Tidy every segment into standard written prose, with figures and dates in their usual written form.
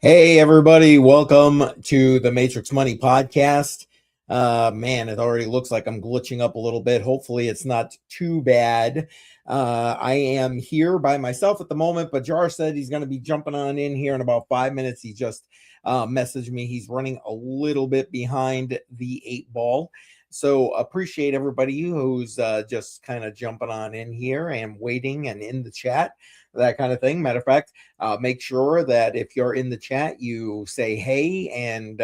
Hey, everybody. Welcome to the Matrix Money Podcast. Man, it already looks like I'm glitching up a little bit. Hopefully, it's not too bad. I am here by myself at the moment, but Jar said he's going to be jumping on in here in about 5 minutes. He just messaged me. He's running a little bit behind the 8 ball. So appreciate everybody who's just kind of jumping on in here and waiting and in the chat, that kind of thing. Matter of fact, make sure that if you're in the chat, you say hey and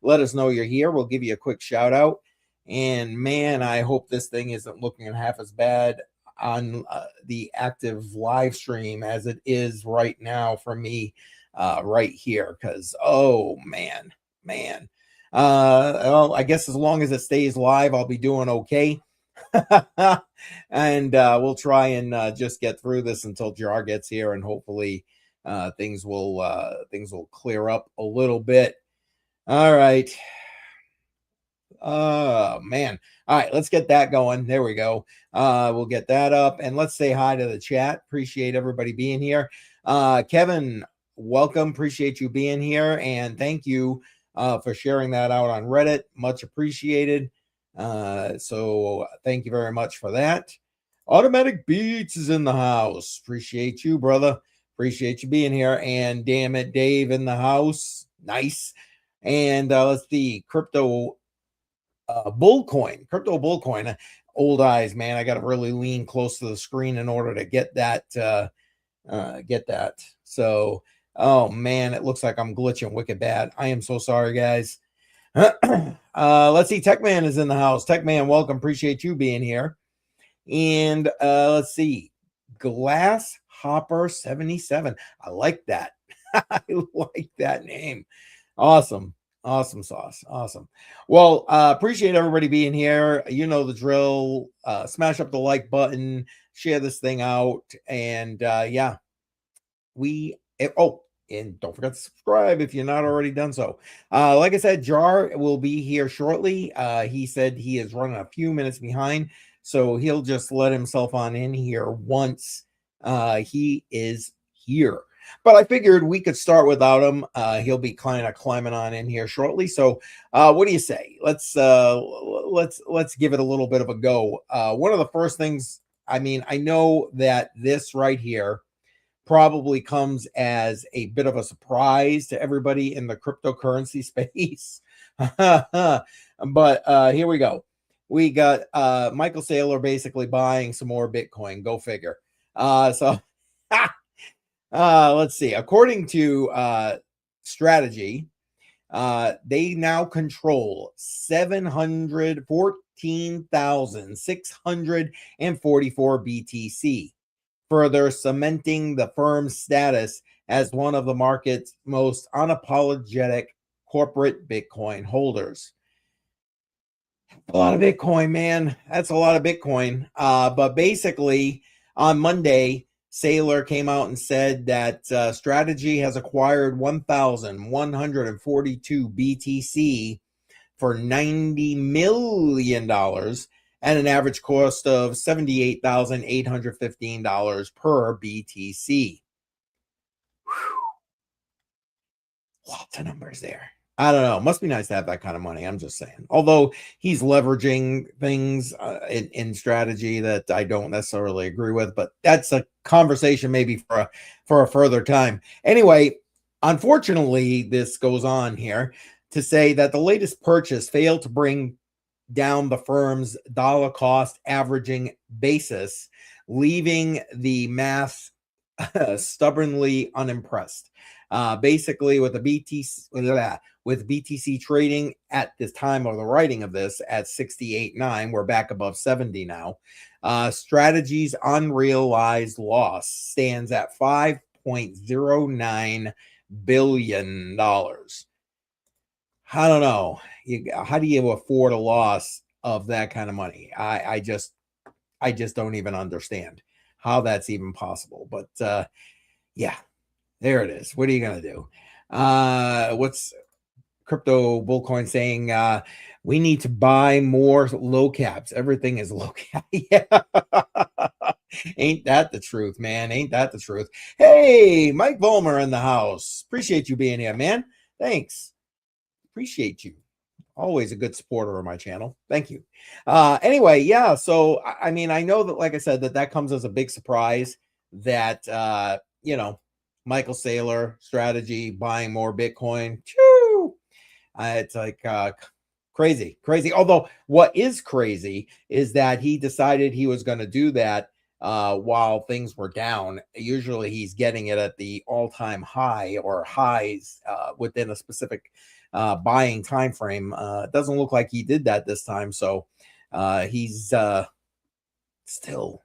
let us know you're here. We'll give you a quick shout out. And man, I hope this thing isn't looking half as bad on the active live stream as it is right now for me right here. Because, oh, man. Well, I guess as long as it stays live, I'll be doing okay. And we'll try and just get through this until Jar gets here, and hopefully things will clear up a little bit. All right. Oh man. All right, let's get that going. There we go. We'll get that up, and let's say hi to the chat. Appreciate everybody being here. Kevin, welcome. Appreciate you being here, and thank you for sharing that out on Reddit. Much appreciated. So thank you very much for that. Automatic Beats is in the house. Appreciate you, brother. Appreciate you being here. And damn it, Dave in the house. Nice. And let's see, crypto bull coin. Old eyes, man. I got to really lean close to the screen in order to get that. So, oh man, it looks like I'm glitching wicked bad. I am so sorry, guys. Let's see. Techman is in the house. Techman, welcome. Appreciate you being here. And let's see. Glass Hopper 77. I like that. I like that name. Awesome sauce. Awesome. Well, appreciate everybody being here. You know the drill. Smash up the like button, share this thing out, and yeah, and don't forget to subscribe if you're not already done so. Like I said, Jar will be here shortly. He said he is running a few minutes behind, so he'll just let himself on in here once he is here. But I figured we could start without him. He'll be kind of climbing on in here shortly. So what do you say? Let's give it a little bit of a go. One of the first things, I mean, I know that this right here probably comes as a bit of a surprise to everybody in the cryptocurrency space. But here we go. We got Michael Saylor basically buying some more Bitcoin. Go figure. So let's see. According to Strategy, they now control 714,644 BTC, further cementing the firm's status as one of the market's most unapologetic corporate Bitcoin holders. A lot of Bitcoin, man. That's a lot of Bitcoin. But basically, on Monday, Saylor came out and said that Strategy has acquired 1,142 BTC for $90 million at an average cost of $78,815 per BTC. Whew. Lots of numbers there. I don't know. Must be nice to have that kind of money. I'm just saying. Although he's leveraging things in Strategy that I don't necessarily agree with, but that's a conversation maybe for a further time. Anyway, unfortunately, this goes on here to say that the latest purchase failed to bring down the firm's dollar cost averaging basis, leaving the math stubbornly unimpressed. Basically, with BTC trading at this time of the writing of this at 68.9, we're back above 70 now. Strategy's unrealized loss stands at $5.09 billion. I don't know. How do you afford a loss of that kind of money? I just don't even understand how that's even possible. But yeah, there it is. What are you gonna do? What's Crypto Bullcoin saying? We need to buy more low caps. Everything is low cap. Yeah. Ain't that the truth, man? Ain't that the truth? Hey, Mike Vollmer in the house. Appreciate you being here, man. Thanks. Appreciate you. Always a good supporter of my channel. Thank you. Anyway, yeah. So, I mean, I know that, like I said, that comes as a big surprise that, Michael Saylor strategy, buying more Bitcoin. Choo! It's like crazy. Although what is crazy is that he decided he was going to do that while things were down. Usually he's getting it at the all-time high or highs within a specific buying time frame. It doesn't look like he did that this time, so he's still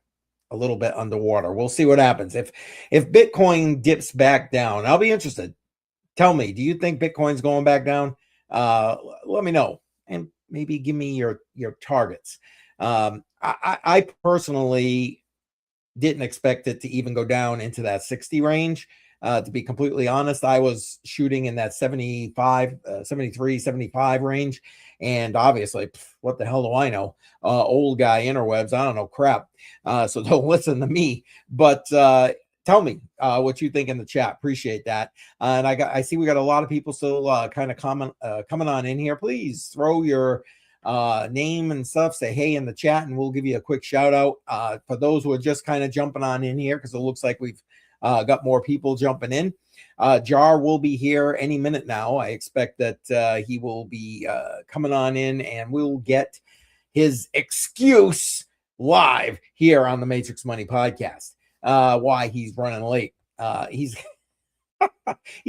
a little bit underwater. We'll see what happens if Bitcoin dips back down. I'll be interested. Tell me, do you think Bitcoin's going back down? Let me know, and maybe give me your targets. I personally didn't expect it to even go down into that 60 range. To be completely honest, I was shooting in that 75, 73, 75 range. And obviously, what the hell do I know? Old guy interwebs, I don't know crap. So don't listen to me. But tell me what you think in the chat. Appreciate that. And I see we got a lot of people still kind of coming on in here. Please throw your name and stuff, say hey in the chat, and we'll give you a quick shout out. For those who are just kind of jumping on in here, because it looks like we've got more people jumping in. Jar will be here any minute now. I expect that he will be coming on in, and we'll get his excuse live here on the Matrix Money Podcast. Why he's running late. He's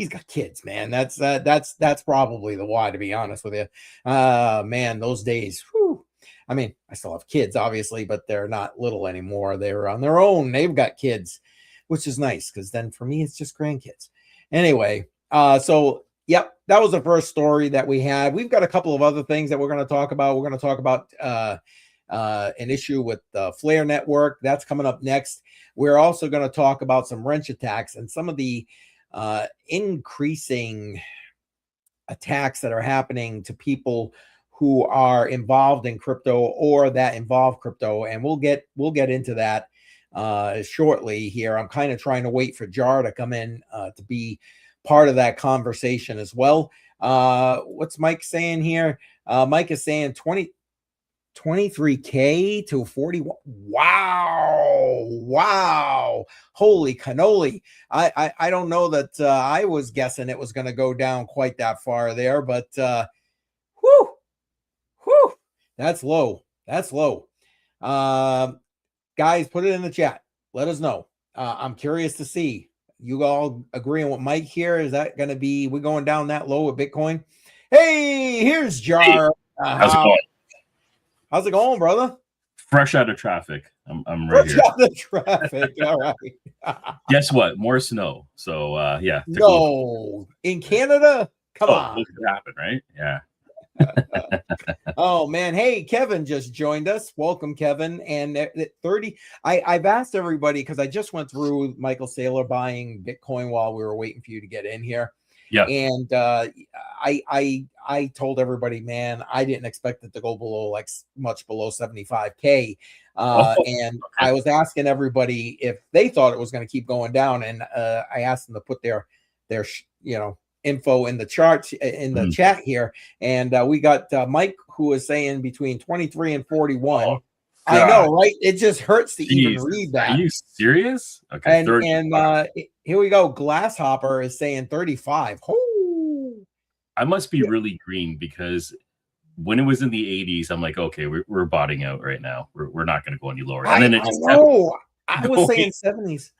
got kids, man. That's probably the why, to be honest with you. Man, those days. Whew. I mean, I still have kids, obviously, but they're not little anymore. They're on their own. They've got kids, which is nice, because then for me, it's just grandkids. Anyway, so, yep, that was the first story that we had. We've got a couple of other things that we're going to talk about. We're going to talk about an issue with the Flare network. That's coming up next. We're also going to talk about some wrench attacks and some of the increasing attacks that are happening to people who are involved in crypto or that involve crypto. And we'll get into that shortly here. I'm kind of trying to wait for Jar to come in to be part of that conversation as well. What's Mike saying here? Mike is saying 23K to 41. Wow. Holy cannoli. I don't know that I was guessing it was going to go down quite that far there, but whew, that's low. Guys, put it in the chat. Let us know. I'm curious to see. You all agreeing with Mike here? Is that going to be, we're going down that low with Bitcoin? Hey, here's Jar. Hey, how's it going? How's it going, brother? Fresh out of traffic. I'm right here. Fresh out of traffic. All right. Guess what? More snow. So yeah. No, in Canada? Come on. Look what happened, right? Yeah. Oh man, hey, Kevin just joined us. Welcome, Kevin. And at 30, I've asked everybody, because I just went through Michael Saylor buying Bitcoin while we were waiting for you to get in here. Yeah. And I told everybody, man, I didn't expect it to go below, like, much below 75K. And I was asking everybody if they thought it was going to keep going down, and I asked them to put their info in the charts in the chat here, and we got Mike, who is saying between 23 and 41. Oh, I know, right? It just hurts to even read that. Are you serious? Okay. And here we go. Glasshopper is saying 35. Oh, I must be really green, because when it was in the 80s, I'm like, okay, we're botting out right now. We're not going to go any lower. And then I was saying 70s.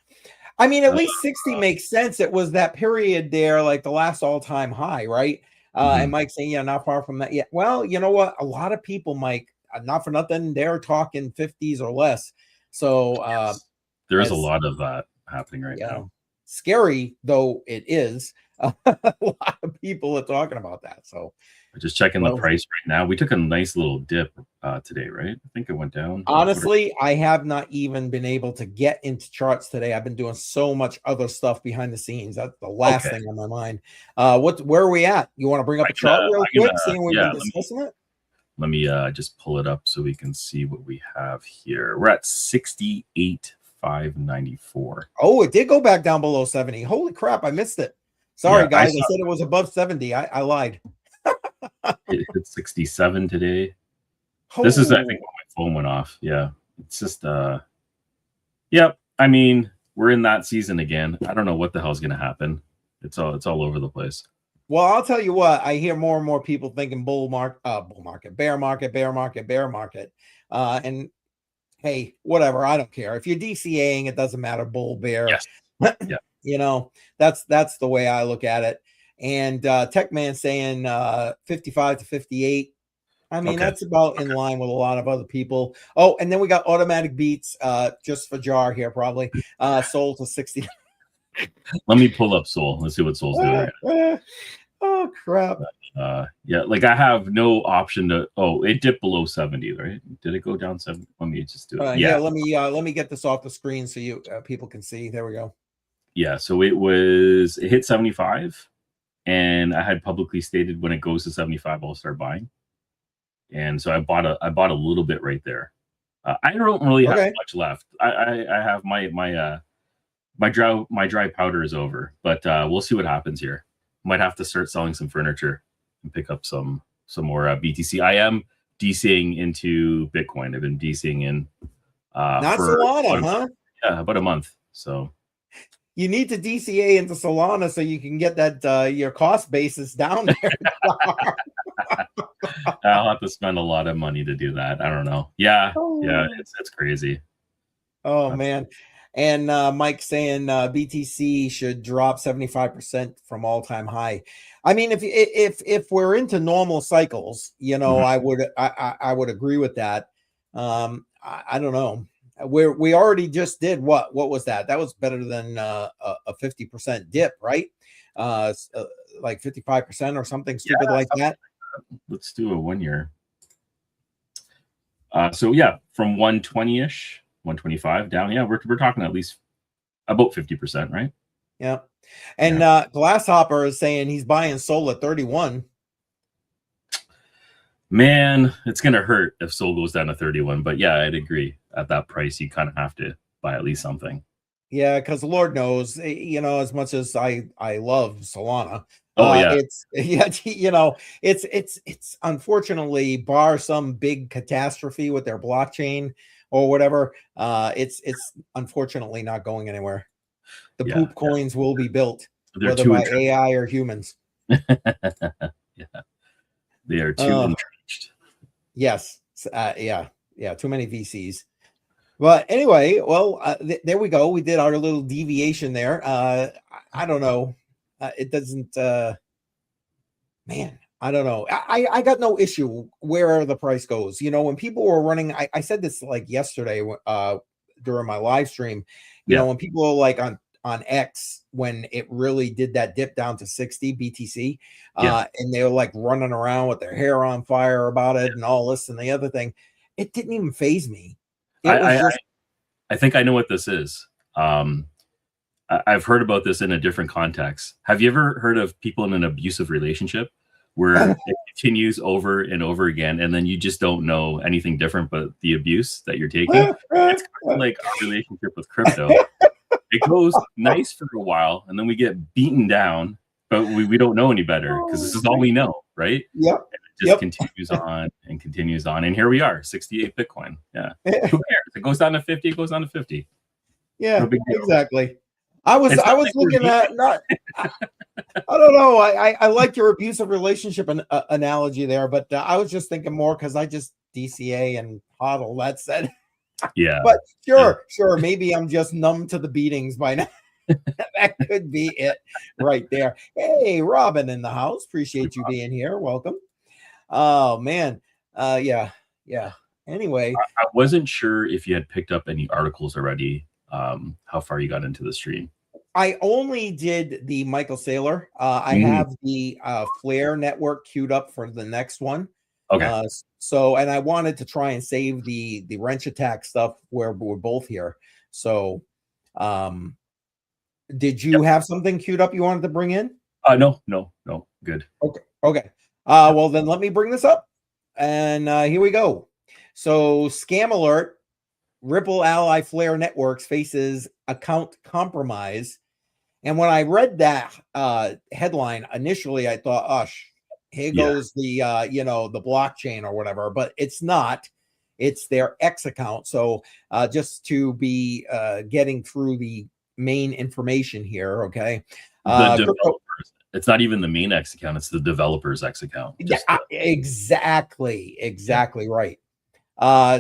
I mean, at least 60 makes sense. It was that period there, like the last all-time high, right? And Mike saying, yeah, not far from that yet. Well, you know what? A lot of people, Mike, not for nothing, they're talking 50s or less. So there is a lot of that happening right now. Scary though it is, a lot of people are talking about that. So just checking the price right now. We took a nice little dip today, right? I think it went down. Honestly, I have not even been able to get into charts today. I've been doing so much other stuff behind the scenes. That's the last thing on my mind. Where are we at? You want to bring up a chart real quick, seeing we've been discussing it? Let me just pull it up so we can see what we have here. We're at 68.50. 65.94. Oh, it did go back down below 70. Holy crap, I missed it. Sorry, guys. I said it was above 70. I lied. It hit 67 today. This is, I think, when my phone went off. Yeah. It's just, yep. I mean, we're in that season again. I don't know what the hell's going to happen. It's all over the place. Well, I'll tell you what, I hear more and more people thinking bull market, bear market, bear market, bear market. And hey, whatever, I don't care. If you're DCAing, it doesn't matter, bull, bear. Yes. Yeah. You know, that's the way I look at it. And Techman saying 55 to 58. I mean, that's about in line with a lot of other people. Oh, and then we got automatic beats just for Jar here, probably sold to 60. Let me pull up Soul. Let's see what Soul's doing right now. Oh crap. Yeah, like I have no option to. Oh, it dipped below 70, right? Did it go down 70? Let me just do it. Yeah, let me get this off the screen so you people can see. There we go. Yeah, so it hit 75, and I had publicly stated when it goes to 75, I'll start buying. And so I bought a little bit right there. I don't really have much left. I have my dry powder is over, but we'll see what happens here. Might have to start selling some furniture and pick up some more BTC. I am DCing into Bitcoin. I've been DCing in not for Solana, huh? Yeah, about a month. So you need to DCA into Solana so you can get that your cost basis down there. I'll have to spend a lot of money to do that. I don't know. Yeah, it's crazy. Oh man. And Mike saying BTC should drop 75% from all-time high. I mean, if we're into normal cycles, you know, I would agree with that. I don't know. We already just did what was that? That was better than a 50% dip, right? Like 55% or something stupid like that. Let's do a 1 year. So yeah, from 120-ish. 125 down. Yeah, we're talking at least about 50%, right? Yeah. And Glasshopper is saying he's buying Soul at 31. Man, it's gonna hurt if Soul goes down to 31. But yeah, I'd agree. At that price, you kind of have to buy at least something. Yeah, because Lord knows, you know, as much as I love Solana. It's you know, it's unfortunately, bar some big catastrophe with their blockchain or whatever, it's unfortunately not going anywhere. The poop coins will be built, whether by AI or humans. Yeah, they are too entrenched. Yes, yeah, too many VCs. But anyway, well, there we go. We did our little deviation there. I don't know. It doesn't. Man, I don't know. I got no issue where the price goes. You know, when people were running, I said this like yesterday during my live stream, you know, when people are like on X, when it really did that dip down to 60 BTC, and they were like running around with their hair on fire about it and all this and the other thing, it didn't even faze me. I think I know what this is. I've heard about this in a different context. Have you ever heard of people in an abusive relationship where it continues over and over again, and then you just don't know anything different but the abuse that you're taking? It's kind of like our relationship with crypto. It goes nice for a while, and then we get beaten down, but we don't know any better because this is all we know, right? Yep. And it just continues on and continues on, and here we are, 68 Bitcoin. Yeah. Who cares? It goes down to 50. It goes down to 50. Yeah, no exactly. I was looking at not. I don't know. I like your abusive relationship analogy there, but I was just thinking more because I just DCA and hodl. That said, yeah. But sure. Maybe I'm just numb to the beatings by now. That could be it right there. Hey, Robin in the house. Appreciate you being here. Welcome. Oh man. Yeah. Anyway, I wasn't sure if you had picked up any articles already. How far you got into the stream? I only did the Michael Saylor. I have the Flare network queued up for the next one. Okay. So, and I wanted to try and save the Wrench Attack stuff where we're both here. So, did you have something queued up you wanted to bring in? No. Good. Okay. Well, then let me bring this up. And here we go. So, scam alert. Ripple ally Flare Networks faces account compromise. And when I read that headline initially, I thought, oh, here goes the the blockchain or whatever, but it's not. It's their X account. So just to be getting through the main information here, okay. The developers. It's not even the main X account, it's the developer's X account. Exactly right.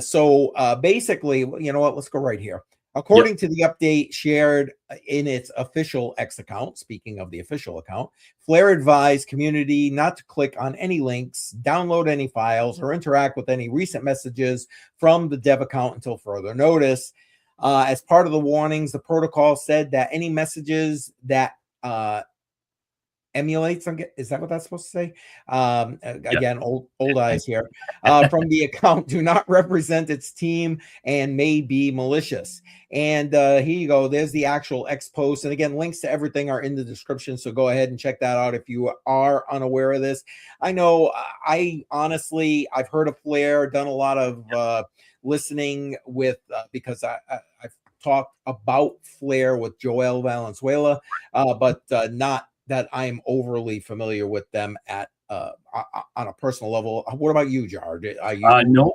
So basically, you know what, let's go right here. According to the update shared in its official X account, speaking of the official account, Flare advised community not to click on any links, download any files, or interact with any recent messages from the dev account until further notice. As part of the warnings, the protocol said that any messages that emulates, is that what that's supposed to say? Again, old eyes here. From the account do not represent its team and may be malicious. And here you go. There's the actual X post. And again, links to everything are in the description. So go ahead and check that out if you are unaware of this. I know I honestly, I've heard of Flare, done a lot of listening with, because I've talked about Flare with Joel Valenzuela, but not that I'm overly familiar with them at on a personal level. What about you, Jar? Are you? No.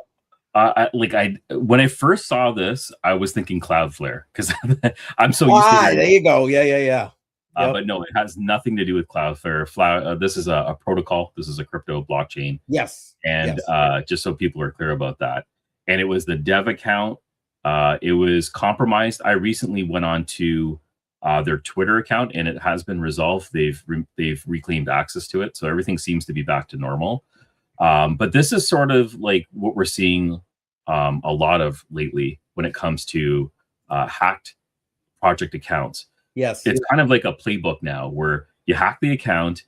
When I first saw this, I was thinking Cloudflare because I'm so used to it. There you go. Yeah. Yep. But no, it has nothing to do with Cloudflare. This is a protocol. This is a crypto blockchain. Yes. And just so people are clear about that. And it was the dev account. It was compromised. I recently went on to their Twitter account, and it has been resolved. They've reclaimed access to it, so everything seems to be back to normal. But this is sort of like what we're seeing a lot of lately when it comes to hacked project accounts. Yes, it's kind of like a playbook now, where you hack the account,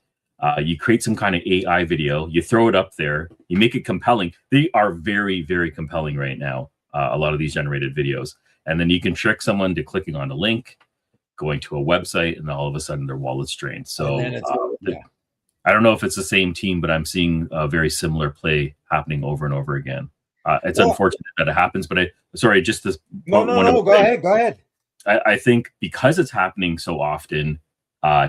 you create some kind of AI video, you throw it up there, you make it compelling. They are very, very compelling right now. A lot of these generated videos, and then you can trick someone to clicking on a link, going to a website, and all of a sudden their wallet's drained. So I don't know if it's the same team, but I'm seeing a very similar play happening over and over again. It's unfortunate that it happens, but go ahead. I think because it's happening so often,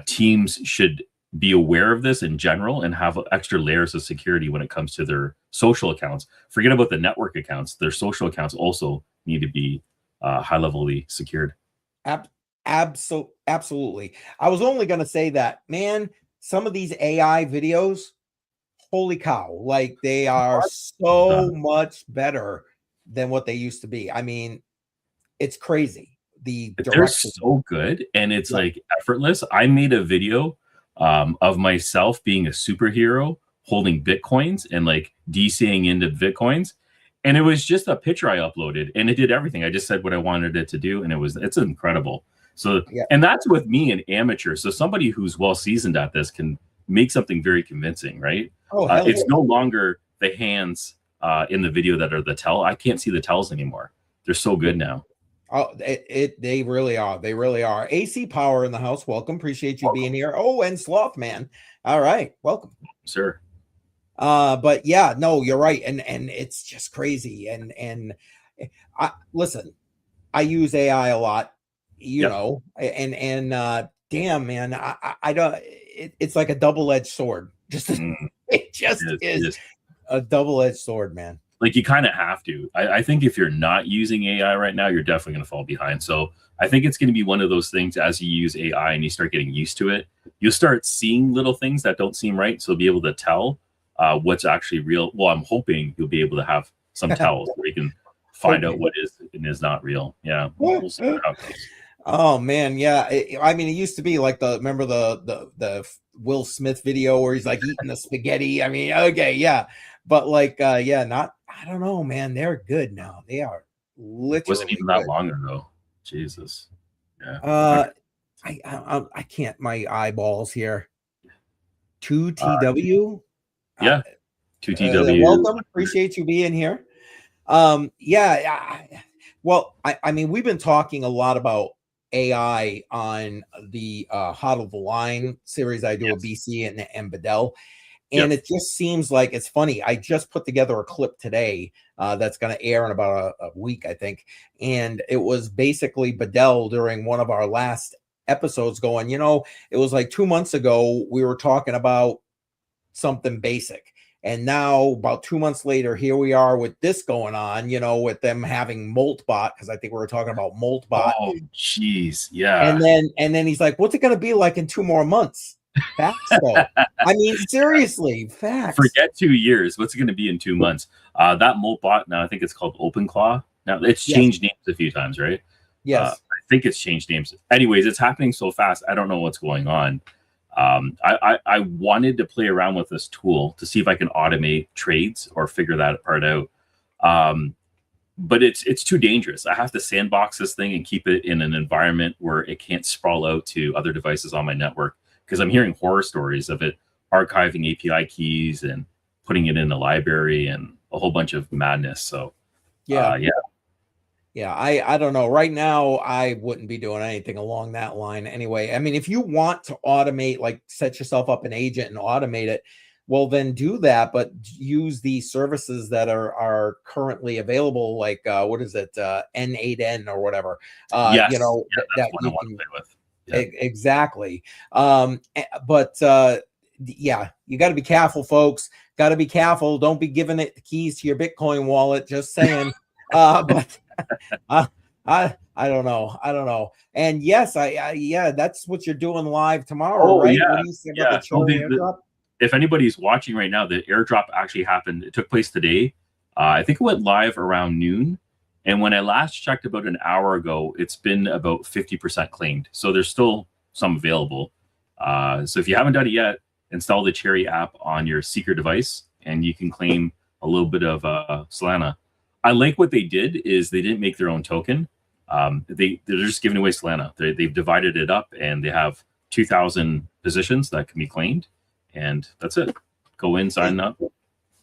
teams should be aware of this in general and have extra layers of security when it comes to their social accounts. Forget about the network accounts. Their social accounts also need to be high-levelly secured. Absolutely. I was only going to say that, man, some of these AI videos, holy cow, like they are so much better than what they used to be. I mean, it's crazy. They're so good, and it's like effortless. I made a video of myself being a superhero holding Bitcoins and like DCing into Bitcoins. And it was just a picture I uploaded, and it did everything. I just said what I wanted it to do, and it's incredible. So, and that's with me, an amateur. So somebody who's well seasoned at this can make something very convincing, right? It's no longer the hands in the video that are the tell. I can't see the tells anymore. They're so good now. Oh, they really are. They really are. AC Power in the house. Welcome. Appreciate you being here. Oh, and Sloth Man. All right. Welcome. Sure. But yeah, no, you're right. And it's just crazy. And I listen, I use AI a lot, you know, and damn, man, I don't, it's like a double-edged sword. It just is a double-edged sword, man. Like you kind of have to. I think if you're not using AI right now, you're definitely going to fall behind. So I think it's going to be one of those things, as you use AI and you start getting used to it, you'll start seeing little things that don't seem right. So you'll be able to tell what's actually real. Well, I'm hoping you'll be able to have some tells where you can find out what is and is not real. Yeah. We'll see how it goes. Oh man, yeah. I mean, it used to be like remember the Will Smith video where he's like eating the spaghetti. I mean, okay, yeah, but like, not. I don't know, man. They're good now. They are literally. It wasn't even that long ago. Jesus. Yeah. I can't. My eyeballs here. 2TW. 2TW. Welcome. Appreciate you being here. Well, I mean, we've been talking a lot about AI on the Hodl the Line series I do with BC and Bedell. And it just seems like it's funny. I just put together a clip today that's going to air in about a week, I think. And it was basically Bedell during one of our last episodes going, it was like 2 months ago, we were talking about something basic. And now about 2 months later, here we are with this going on, with them having Moltbot, because I think we were talking about Moltbot. Oh, jeez. Yeah. And then he's like, what's it going to be like in 2 more months? Facts, though. I mean, seriously, facts. Forget 2 years. What's it going to be in 2 months? That Moltbot, now I think it's called OpenClaw. Now it's changed names a few times, right? Yes. I think it's changed names. Anyways, it's happening so fast. I don't know what's going on. I wanted to play around with this tool to see if I can automate trades or figure that part out. But it's too dangerous. I have to sandbox this thing and keep it in an environment where it can't sprawl out to other devices on my network, because I'm hearing horror stories of it archiving API keys and putting it in a library and a whole bunch of madness. So yeah, I don't know. Right now, I wouldn't be doing anything along that line anyway. I mean, if you want to automate, like set yourself up an agent and automate it, well, then do that, but use the services that are currently available, like what is it, N8N or whatever. Yes. That what I want to play with. Yeah. Exactly. Yeah, you got to be careful, folks. Got to be careful. Don't be giving it the keys to your Bitcoin wallet. Just saying. But I don't know. And yes, yeah, that's what you're doing live tomorrow, right? Yeah. What do you say about the airdrop? If anybody's watching right now, the airdrop actually happened. It took place today. I think it went live around noon. And when I last checked about an hour ago, it's been about 50% claimed. So there's still some available. So if you haven't done it yet, install the Cherry app on your Seeker device, and you can claim a little bit of Solana. I like what they did is they didn't make their own token. They're just giving away Solana. They've divided it up, and they have 2,000 positions that can be claimed, and that's it. Go in, sign up.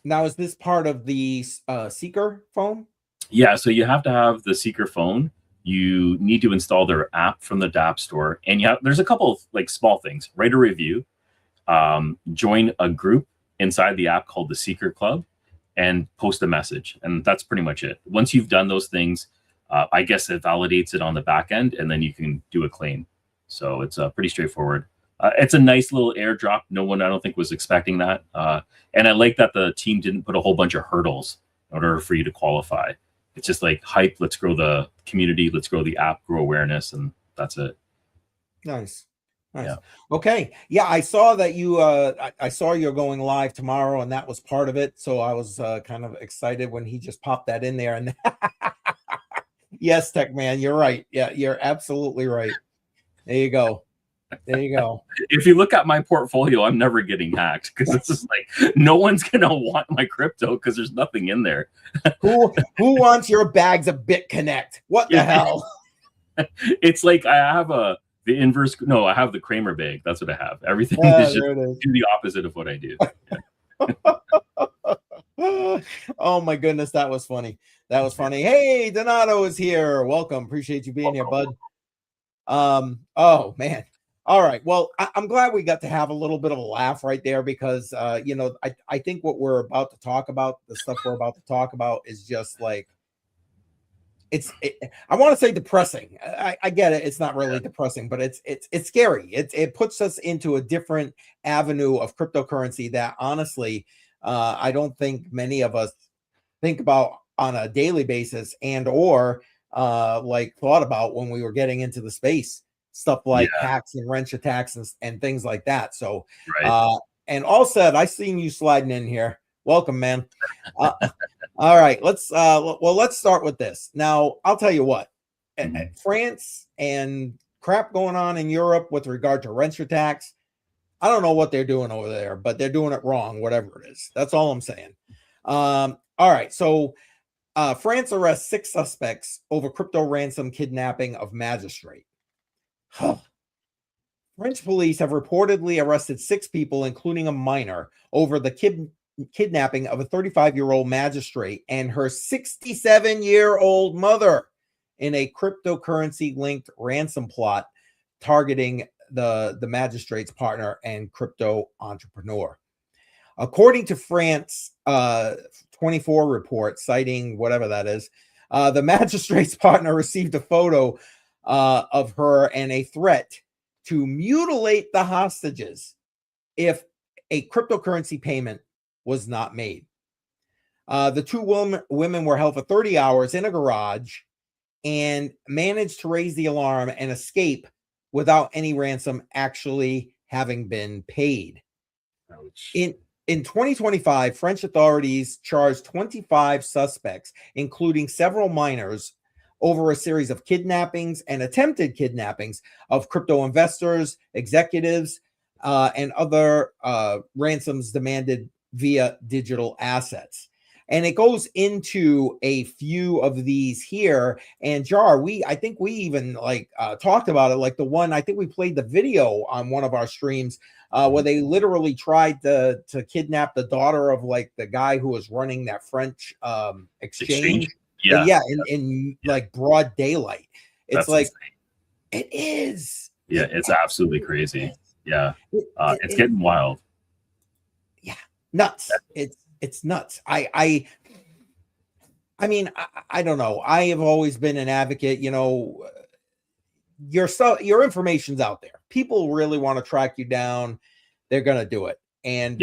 Now, is this part of the Seeker phone? Yeah, so you have to have the Seeker phone. You need to install their app from the App Store, and there's a couple of like small things. Write a review, join a group inside the app called the Seeker Club, and post a message, and that's pretty much it. Once you've done those things, I guess it validates it on the back end, and then you can do a claim. So it's pretty straightforward. It's a nice little airdrop. No one, I don't think, was expecting that. And I like that the team didn't put a whole bunch of hurdles in order for you to qualify. It's just like hype. Let's grow the community. Let's grow the app, grow awareness, and that's it. Nice. Yeah. Okay. Yeah, I saw that you. I saw you're going live tomorrow, and that was part of it. So I was kind of excited when he just popped that in there. And yes, Tech Man, you're right. Yeah, you're absolutely right. There you go. There you go. If you look at my portfolio, I'm never getting hacked, because it's just like no one's gonna want my crypto because there's nothing in there. Who wants your bags of BitConnect? What the hell? It's like I have the inverse. No, I have the Kramer bag. That's what I have. Everything is just do the opposite of what I do. Oh my goodness, that was funny. That was funny. Hey, Donato is here. Welcome. Appreciate you being here, bud. Oh man. All right. Well, I'm glad we got to have a little bit of a laugh right there, because I think what we're about to talk about, the stuff we're about to talk about, is just like I want to say depressing. I get it. It's not really depressing, but it's scary. It puts us into a different avenue of cryptocurrency that honestly, I don't think many of us think about on a daily basis, and or like thought about when we were getting into the space. Stuff like hacks and wrench attacks and things like that. So, and all said, I seen you sliding in here. Welcome, man. All right, let's start with this. Now, I'll tell you what, France and crap going on in Europe with regard to wrench attacks. I don't know what they're doing over there, but they're doing it wrong, whatever it is. That's all I'm saying. All right, so France arrests 6 suspects over crypto ransom kidnapping of magistrate. French police have reportedly arrested 6 people, including a minor, over the kidnapping of a 35-year-old magistrate and her 67-year-old mother in a cryptocurrency-linked ransom plot targeting the magistrate's partner and crypto entrepreneur. According to France 24 report, citing whatever that is, the magistrate's partner received a photo of her and a threat to mutilate the hostages if a cryptocurrency payment was not made. The two women were held for 30 hours in a garage and managed to raise the alarm and escape without any ransom actually having been paid. Ouch. In 2025, French authorities charged 25 suspects, including several minors, over a series of kidnappings and attempted kidnappings of crypto investors, executives, and other ransoms demanded via digital assets. And it goes into a few of these here. And Jar, I think we even talked about it. Like the one, I think we played the video on one of our streams where they literally tried to kidnap the daughter of like the guy who was running that French exchange. Yeah, in like broad daylight. It's That's like insane. it is. Yeah, it's absolutely crazy. Yeah, it's getting wild. Yeah, nuts. It's nuts. I mean, I don't know. I have always been an advocate. You know, your information's out there. People really want to track you down. They're gonna do it. And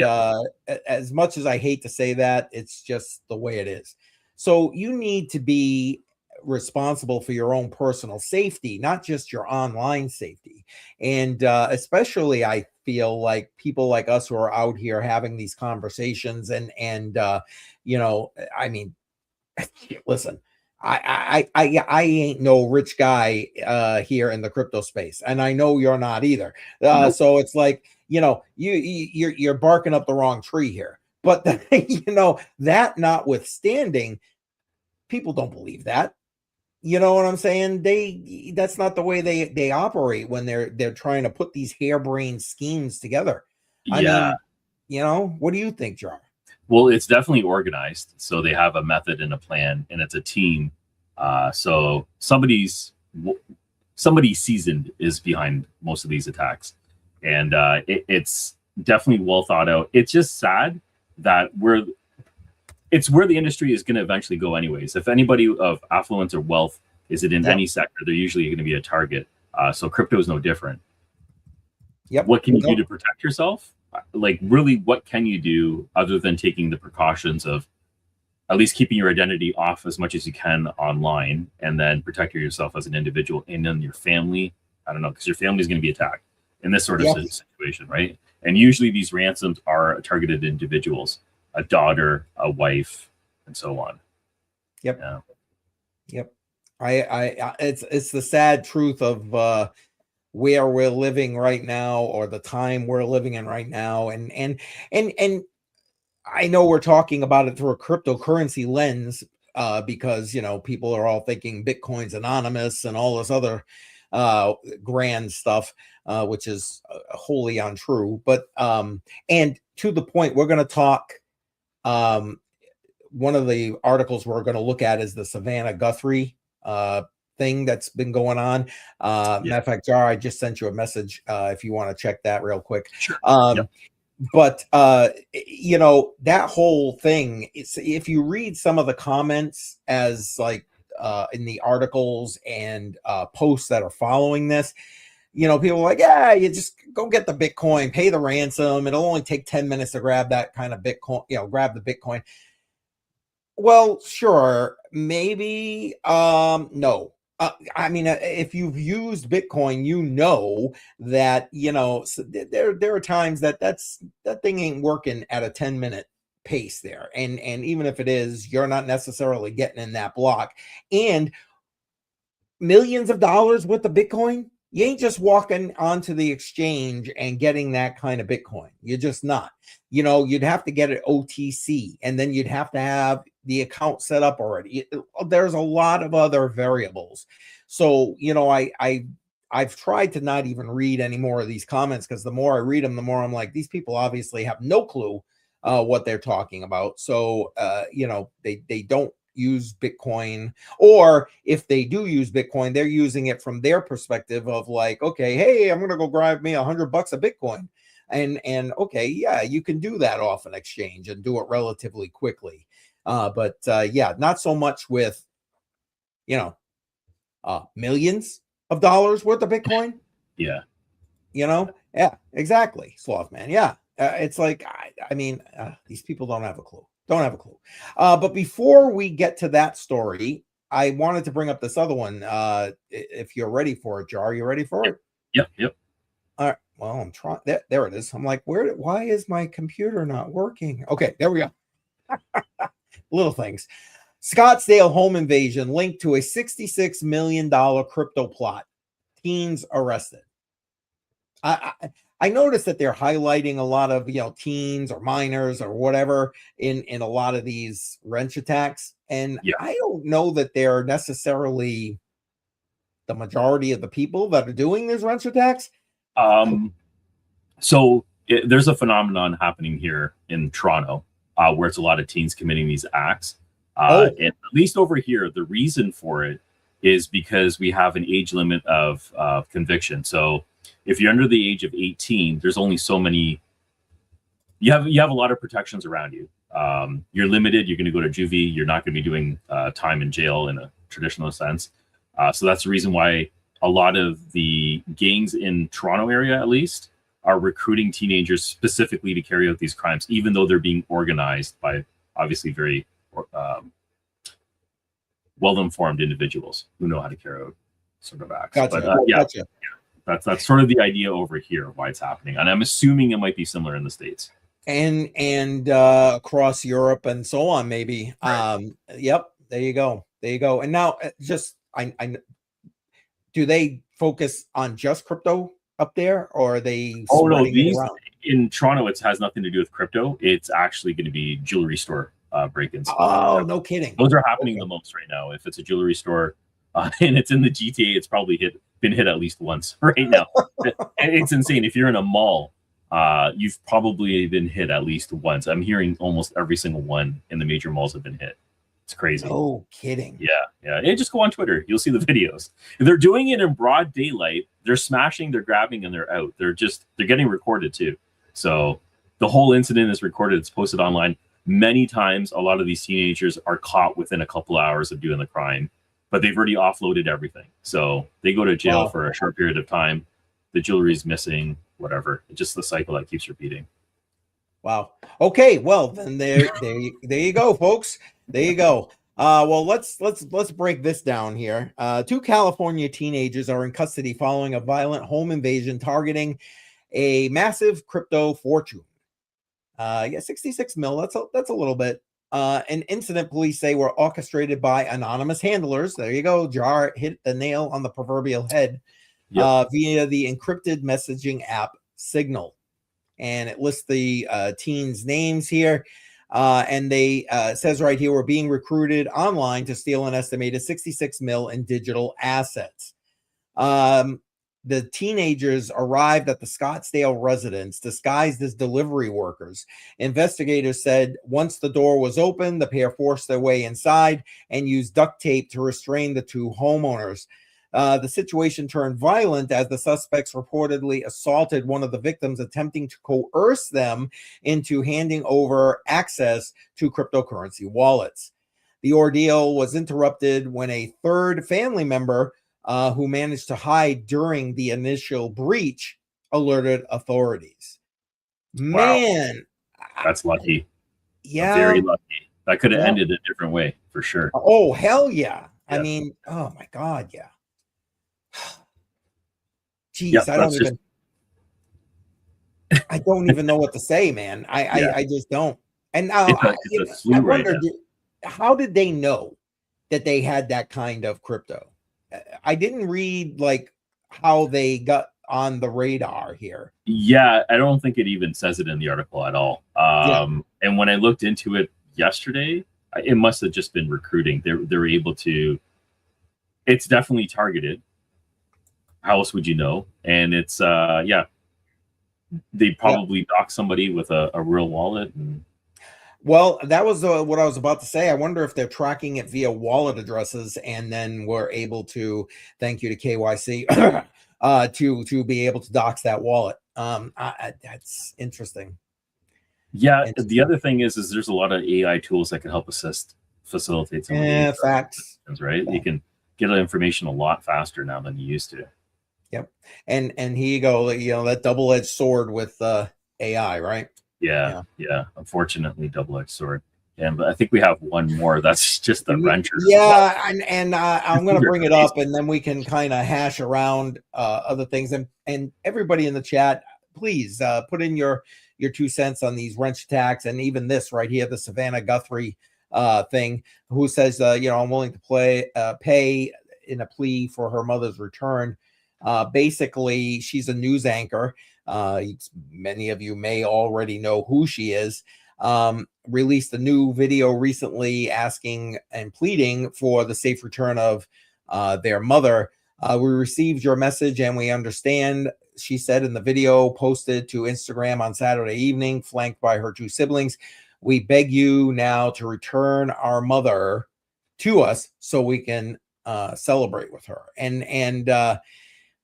as much as I hate to say that, it's just the way it is. So you need to be responsible for your own personal safety, not just your online safety. And especially, I feel like people like us who are out here having these conversations and you know, I mean, listen, I ain't no rich guy here in the crypto space, and I know you're not either. Nope. So it's like, you know, you're barking up the wrong tree here. But you know, that notwithstanding, people don't believe that. You know what I'm saying? That's not the way they operate when they're trying to put these harebrained schemes together. I mean, you know, what do you think, Jar? Well, it's definitely organized. So they have a method and a plan, and it's a team. So somebody seasoned is behind most of these attacks, and it's definitely well thought out. It's just sad that it's where the industry is going to eventually go anyways. If anybody of affluence or wealth is it in any sector, they're usually going to be a target. So crypto is no different. Yep. What can you do to protect yourself? Like, really, what can you do other than taking the precautions of at least keeping your identity off as much as you can online, and then protect yourself as an individual and then your family? I don't know, because your family is going to be attacked in this sort of situation, right? And usually these ransoms are targeted individuals, a daughter, a wife, and so on. Yep. Yeah. Yep. It's the sad truth of where we're living right now, or the time we're living in right now. And I know we're talking about it through a cryptocurrency lens, because, you know, people are all thinking Bitcoin's anonymous and all this other grand stuff, which is wholly untrue. But and to the point, we're going to talk. One of the articles we're going to look at is the Savannah Guthrie thing that's been going on. Matter of fact, Jar, I just sent you a message if you want to check that real quick. Sure. But you know, that whole thing, if you read some of the comments as like in the articles and posts that are following this, you know, people are like, yeah, you just go get the Bitcoin, pay the ransom. It'll only take 10 minutes to grab that kind of Bitcoin, you know, grab the Bitcoin. Well, sure, maybe. No. I mean, if you've used Bitcoin, you know that, you know, so there are times that thing ain't working at a 10-minute pace there. And even if it is, you're not necessarily getting in that block. And millions of dollars worth of Bitcoin, you ain't just walking onto the exchange and getting that kind of Bitcoin. You're just not. You know, you'd have to get it OTC, and then you'd have to have the account set up already. There's a lot of other variables. So, you know, I've tried to not even read any more of these comments, because the more I read them, the more I'm like, these people obviously have no clue what they're talking about. So, you know, they don't use Bitcoin, or if they do use Bitcoin, they're using it from their perspective of like, okay, hey, I'm going to go grab me $100 of Bitcoin. And okay, yeah, you can do that off an exchange and do it relatively quickly. But yeah, not so much with, you know, millions of dollars worth of Bitcoin. Yeah. You know, yeah, exactly, Sloth Man. Yeah, it's like I mean, these people don't have a clue. Don't have a clue. But before we get to that story, I wanted to bring up this other one. If you're ready for it, Jar, you ready for it? Yep. All right. Well, I'm trying. There it is. I'm like, why is my computer not working? Okay, there we go. Little things. Scottsdale home invasion linked to a $66 million crypto plot. Teens arrested. I noticed that they're highlighting a lot of, you know, teens or minors or whatever in a lot of these wrench attacks, and I don't know that they're necessarily the majority of the people that are doing these wrench attacks. So there's a phenomenon happening here in Toronto where it's a lot of teens committing these acts. And at least over here, the reason for it is because we have an age limit of conviction. So if you're under the age of 18, there's only so many. You have a lot of protections around you. You're limited. You're going to go to juvie. You're not going to be doing time in jail in a traditional sense. So that's the reason why a lot of the gangs in Toronto area, at least, are recruiting teenagers specifically to carry out these crimes, even though they're being organized by obviously very well-informed individuals who know how to carry out sort of acts. Gotcha. But Gotcha. That's sort of the idea over here of why it's happening, and I'm assuming it might be similar in the States and across Europe and so on, maybe. Right. Yep, there you go. And now, just I do they focus on just crypto up there, or are they? Oh no, these in Toronto, it has nothing to do with crypto. It's actually going to be jewelry store break-ins. Oh, no kidding. Those are happening the most right now. If it's a jewelry store and it's in the GTA, it's probably been hit at least once right now. It's insane. If you're in a mall, you've probably been hit at least once. I'm hearing almost every single one in the major malls have been hit. It's crazy. No kidding. Yeah. And just go on Twitter. You'll see the videos. They're doing it in broad daylight. They're smashing, they're grabbing, and they're out. They're getting recorded too. So the whole incident is recorded. It's posted online. Many times, a lot of these teenagers are caught within a couple hours of doing the crime, but they've already offloaded everything. So they go to jail for a short period of time. The jewelry's missing, whatever. It's just the cycle that keeps repeating. Wow. Okay. Well, then there you go, folks. There you go. Well, let's break this down here. 2 California teenagers are in custody following a violent home invasion targeting a massive crypto fortune. 66 mil. That's a little bit. An incident police say were orchestrated by anonymous handlers. There you go. Jar hit the nail on the proverbial head. Via the encrypted messaging app Signal. And it lists the teens' names here. And they says right here, we're being recruited online to steal an estimated 66 mil in digital assets. The teenagers arrived at the Scottsdale residence disguised as delivery workers. Investigators said once the door was open, the pair forced their way inside and used duct tape to restrain the 2 homeowners. The situation turned violent as the suspects reportedly assaulted one of the victims, attempting to coerce them into handing over access to cryptocurrency wallets. The ordeal was interrupted when a third family member who managed to hide during the initial breach alerted authorities. Wow. Man, that's lucky. Yeah, very lucky. That could have ended a different way for sure. Oh, hell yeah. I mean, oh my God, yeah. Jeez, I don't even know what to say, man. I just don't. And now I wonder, how did they know that they had that kind of crypto? I didn't read like how they got on the radar here. Yeah, I don't think it even says it in the article at all. And when I looked into it yesterday, it must have just been recruiting. They're able to. It's definitely targeted. How else would you know? And it's they probably dock somebody with a real wallet. Well, that was what I was about to say. I wonder if they're tracking it via wallet addresses, and then we're able to, thank you to KYC, to be able to dox that wallet. That's interesting. Yeah, the other thing is there's a lot of AI tools that can help facilitate some of the facts, right? You can get information a lot faster now than you used to. Yep. And here you go, that double-edged sword with AI, right? Yeah. Unfortunately, double-edged sword. And but I think we have one more. That's just the wrencher. Yeah, and I'm going to bring it up, and then we can kind of hash around other things. And everybody in the chat, please put in your 2 cents on these wrench attacks, and even this right here, the Savannah Guthrie thing, who says, I'm willing to pay in a plea for her mother's return. Basically, she's a news anchor. Many of you may already know who she is. Released a new video recently asking and pleading for the safe return of their mother. We received your message and we understand, she said in the video posted to Instagram on Saturday evening, flanked by her 2 siblings. We beg you now to return our mother to us so we can celebrate with her. And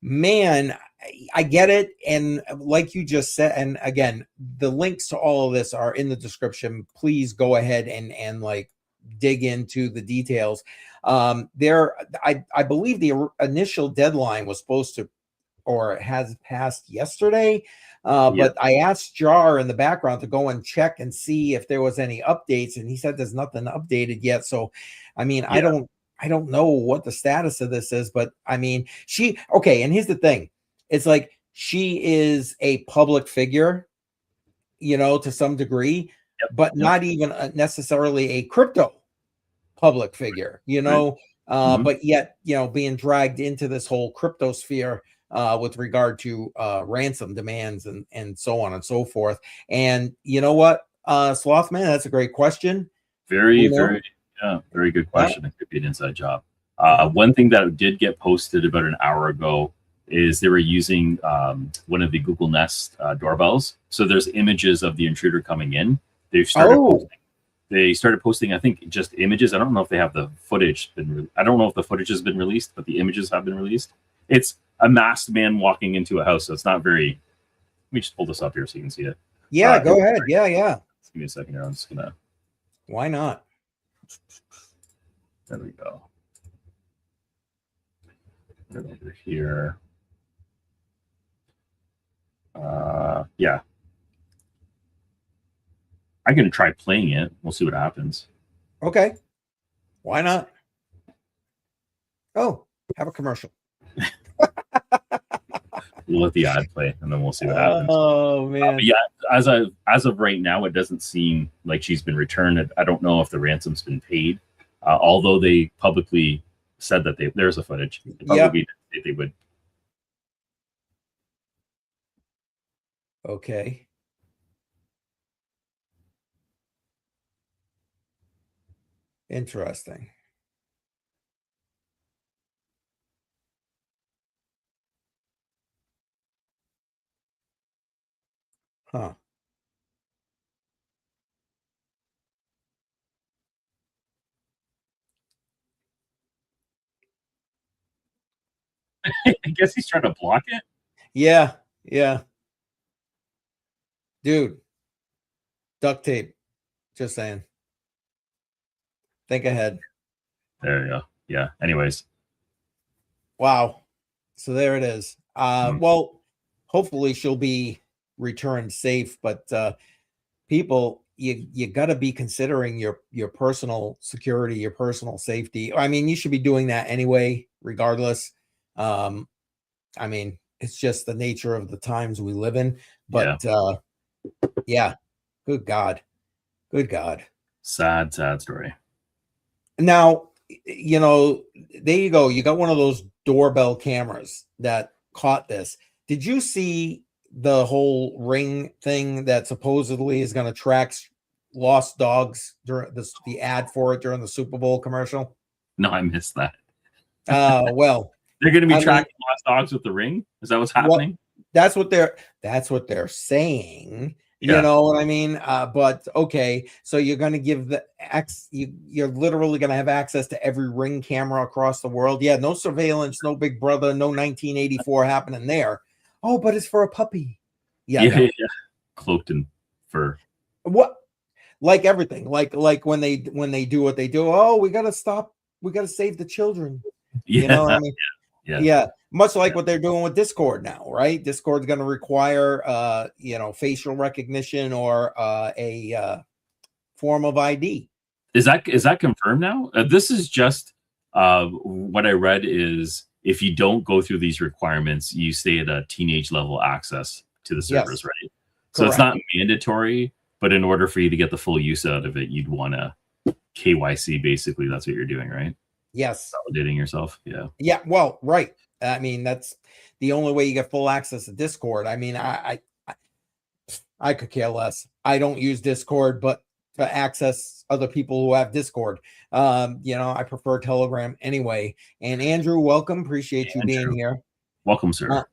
man, I get it. And like you just said, and again, the links to all of this are in the description. Please go ahead and like dig into the details. I believe the initial deadline was supposed to, or has passed yesterday. But I asked Jar in the background to go and check and see if there was any updates. And he said there's nothing updated yet. So, I mean, I don't know what the status of this is, but I mean, and here's the thing. It's like, she is a public figure, to some degree, but not even necessarily a crypto public figure, but yet, being dragged into this whole crypto sphere with regard to ransom demands and so on and so forth. And you know what, Slothman, that's a great question. Very good question. It could be an inside job. One thing that did get posted about an hour ago is they were using one of the Google Nest doorbells. So there's images of the intruder coming in. They started posting, I think, just images. I don't know if they have the footage I don't know if the footage has been released, but the images have been released. It's a masked man walking into a house, so it's not very. Let me just pull this up here so you can see it. Yeah, go ahead. Yeah. Give me a second here. I'm just gonna. Why not? There we go. Over here. Yeah. I'm going to try playing it. We'll see what happens. Okay. Why not? Oh, have a commercial. We'll let the ad play and then we'll see what happens. Oh, man. But yeah, as of right now, it doesn't seem like she's been returned. I don't know if the ransom's been paid. Although they publicly said that there's a footage. They publicly did, they would. Okay. Interesting. Huh. I guess he's trying to block it. Yeah. Dude. Duct tape. Just saying. Think ahead. There you go. Yeah. Anyways. Wow. So there it is. Well, hopefully she'll be returned safe, but people, you got to be considering your personal security, your personal safety. I mean, you should be doing that anyway, regardless. I mean, it's just the nature of the times we live in, but yeah, good God. Sad story. Now, there you go. You got one of those doorbell cameras that caught this. Did you see the whole Ring thing that supposedly is going to track lost dogs during the ad for it during the Super Bowl commercial? No, I missed that. Well, they're going to be tracking lost dogs with the Ring. Is that what's happening? That's what they're saying. Yeah. You know what I mean? But okay, so you're going to give you're literally going to have access to every Ring camera across the world. Yeah, no surveillance, no Big Brother, no 1984 happening there. Oh, but it's for a puppy. Yeah, Yeah, no. yeah. Cloaked in fur. What? Like everything, like when they do what they do. Oh, we gotta stop. We gotta save the children. Yeah, You know, I mean, yeah. yeah. Much like what they're doing with Discord now, right? Discord's going to require, facial recognition or a form of ID. Is that confirmed now? This is just what I read is if you don't go through these requirements, you stay at a teenage level access to the servers, Yes, right? So it's correct. not mandatory, but in order for you to get the full use out of it, you'd want to KYC. Basically, that's what you're doing, right? Yes. Validating yourself. Yeah. Yeah. Well, right. I mean, that's the only way you get full access to Discord. I mean, I could care less. I don't use Discord, but to access other people who have Discord, I prefer Telegram anyway. And Andrew, welcome. Appreciate you being here. Welcome, sir.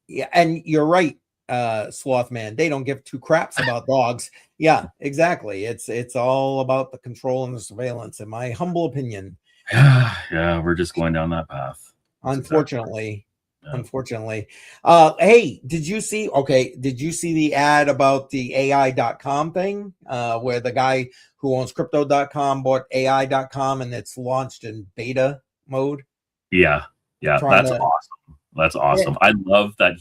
Yeah, and you're right, Sloth Man. They don't give two craps about dogs. Yeah, exactly. It's all about the control and the surveillance, in my humble opinion. Yeah, we're just going down that path. That's unfortunately. Exactly. Yeah. Unfortunately. Hey, did you see the ad about the AI.com thing? Where the guy who owns crypto.com bought AI.com and it's launched in beta mode? Yeah. That's awesome. That's awesome. Yeah. I love that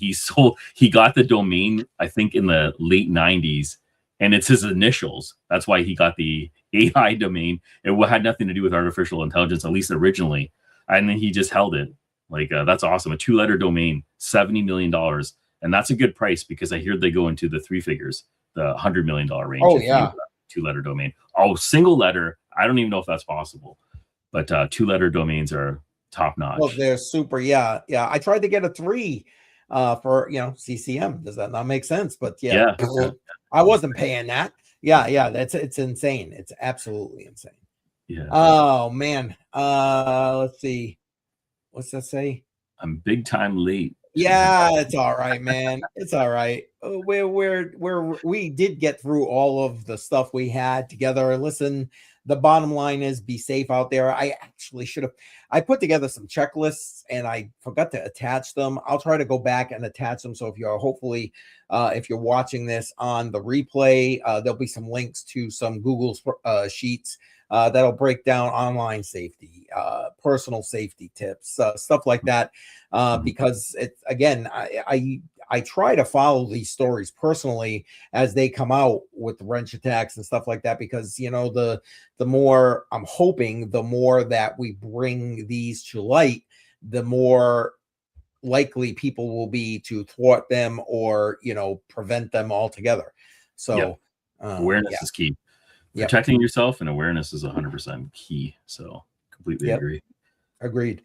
he got the domain, I think, in the late 90s, and it's his initials. That's why he got the AI domain. It had nothing to do with artificial intelligence, at least originally. And then he just held it. Like, that's awesome. A 2-letter domain, $70 million. And that's a good price because I hear they go into the 3 figures, the $100 million range. Oh, yeah. 2-letter domain. Oh, single letter. I don't even know if that's possible. But 2-letter domains are top notch. Well, they're super. Yeah. I tried to get a 3 for CCM. Does that not make sense? But yeah. I wasn't paying that. Yeah, it's insane. It's absolutely insane. Yeah. Oh man. Let's see. What's that say? I'm big time late. Yeah, it's all right, man. It's all right. We did get through all of the stuff we had together. Listen, the bottom line is be safe out there. I actually I put together some checklists and I forgot to attach them. I'll try to go back and attach them. So if you're watching this on the replay, there'll be some links to some Google sheets that'll break down online safety, personal safety tips, stuff like that. Because it's, again, I try to follow these stories personally as they come out with wrench attacks and stuff like that, because the more I'm hoping, the more that we bring these to light, the more likely people will be to thwart them or prevent them altogether. So awareness is key. Protecting yourself and awareness is 100% key. So completely agree. Agreed.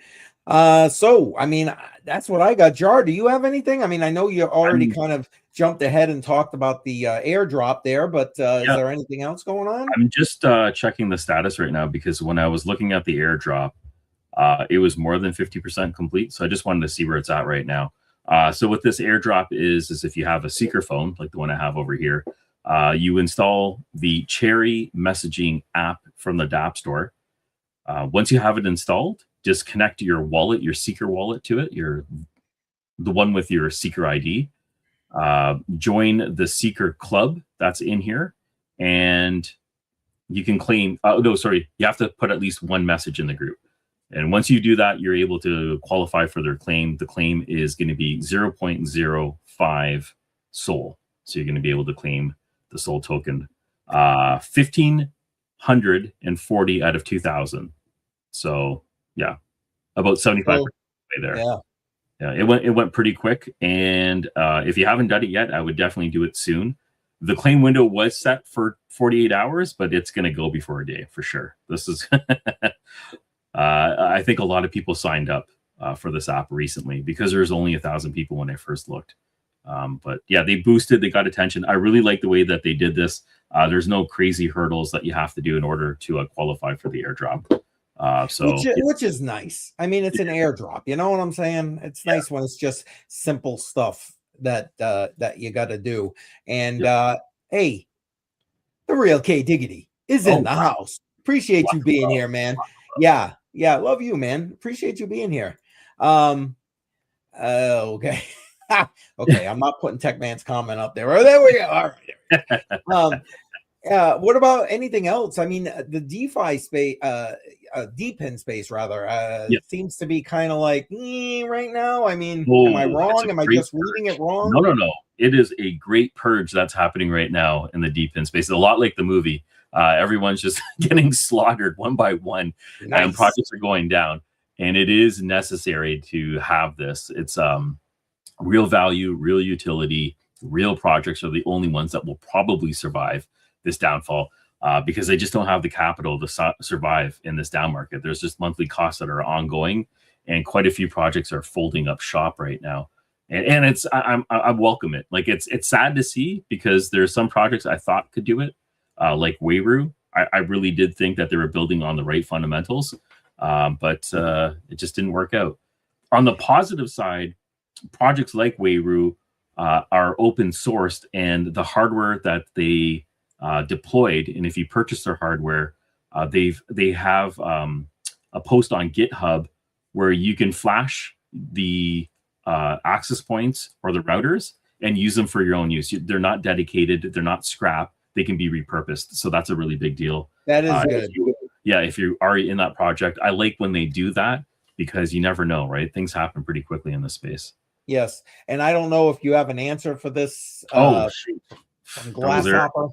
So I mean, that's what I got. Jar, do you have anything? I mean, I know you already kind of jumped ahead and talked about the airdrop there, but is there anything else going on? I'm just checking the status right now because when I was looking at the airdrop, it was more than 50% complete. So I just wanted to see where it's at right now. So what this airdrop is if you have a Seeker phone, like the one I have over here, you install the Cherry messaging app from the App Store. Once you have it installed, just connect your wallet, your Seeker wallet to it, the one with your Seeker ID. Join the Seeker Club that's in here, and you can claim. You have to put at least one message in the group. And once you do that, you're able to qualify for their claim. The claim is going to be 0.05 SOL. So you're going to be able to claim the SOL token. 1,540 out of 2,000. So yeah, about 75% there. Yeah, it went pretty quick. And if you haven't done it yet, I would definitely do it soon. The claim window was set for 48 hours, but it's going to go before a day for sure. This is, I think a lot of people signed up for this app recently because there's only 1,000 people when I first looked. But yeah, they got attention. I really like the way that they did this. There's no crazy hurdles that you have to do in order to qualify for the airdrop. Which is nice. I mean, it's an airdrop. You know what I'm saying? It's nice when it's just simple stuff that you got to do. And hey, the real K Diggity is in the house. Appreciate you being here, man. Yeah, love you, man. Appreciate you being here. Okay. Okay, I'm not putting Tech Man's comment up there. Oh, there we go. All right. What about anything else? I mean, the DeFi space, DePIN space rather, seems to be kind of like right now. I mean, am I wrong? Am I just reading it wrong? No. It is a great purge that's happening right now in the DePIN space. It's a lot like the movie. Everyone's just getting slaughtered one by one, and projects are going down. And it is necessary to have this. It's real value, real utility, real projects are the only ones that will probably survive this downfall, because they just don't have the capital to survive in this down market. There's just monthly costs that are ongoing, and quite a few projects are folding up shop right now. And it's I welcome it. Like it's sad to see, because there's some projects I thought could do it, like Wayru. I really did think that they were building on the right fundamentals, but it just didn't work out. On the positive side, projects like Wayru are open sourced, and the hardware that they deployed, and if you purchase their hardware, they have a post on GitHub where you can flash the access points or the routers and use them for your own use. They're not dedicated, they're not scrap, they can be repurposed. So that's a really big deal. That is good. If you are in that project, I like when they do that, because you never know, right? Things happen pretty quickly in this space. Yes, and I don't know if you have an answer for this. From Glasshopper.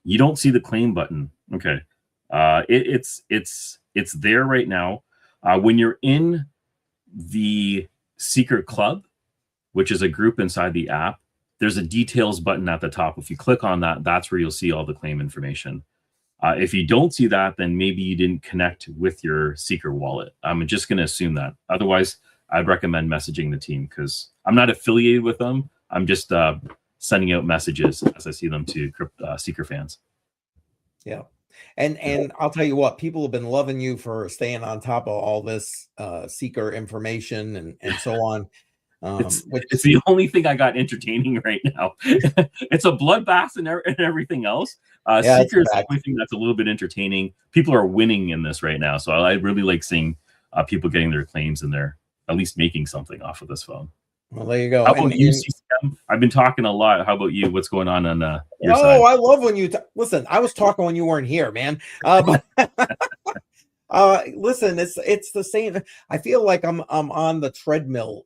You don't see the claim button. Okay, it's there right now. When you're in the Seeker Club, which is a group inside the app, there's a details button at the top. If you click on that, that's where you'll see all the claim information. If you don't see that, then maybe you didn't connect with your Seeker wallet. I'm just going to assume that. Otherwise, I'd recommend messaging the team, because I'm not affiliated with them. I'm just sending out messages as I see them to Seeker fans. Yeah. And I'll tell you what, people have been loving you for staying on top of all this Seeker information and so on. It's the only thing I got entertaining right now. It's a bloodbath and everything else. Seeker is the only thing that's a little bit entertaining. People are winning in this right now, so I really like seeing people getting their claims in there, at least making something off of this phone. Well, there you go. How about you, CCM? I've been talking a lot. How about you? What's going on your side? I love when you listen. I was talking when you weren't here, man. Listen, it's the same. I feel like I'm on the treadmill.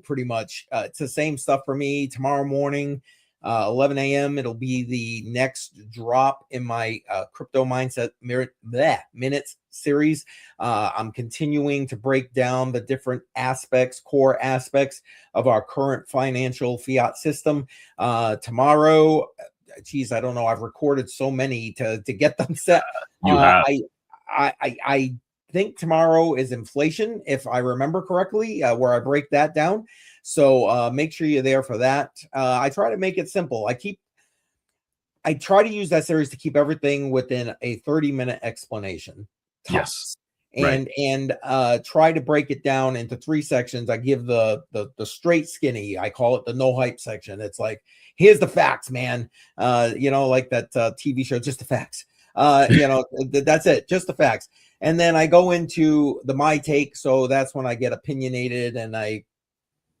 Pretty much. It's the same stuff for me. Tomorrow morning, 11 a.m. It'll be the next drop in my crypto mindset minutes series. I'm continuing to break down the different core aspects of our current financial fiat system. Tomorrow, geez, I don't know. I've recorded so many to get them set. You have. I think tomorrow is inflation, if I remember correctly, where I break that down. So make sure you're there for that. I try to make it simple. I try to use that series to keep everything within a 30-minute explanation. Yes. And try to break it down into 3 sections. I give the straight skinny. I call it the no hype section. It's like, here's the facts, man. Like that TV show, Just the Facts. That's it, just the facts. And then I go into the my take. So that's when I get opinionated, and I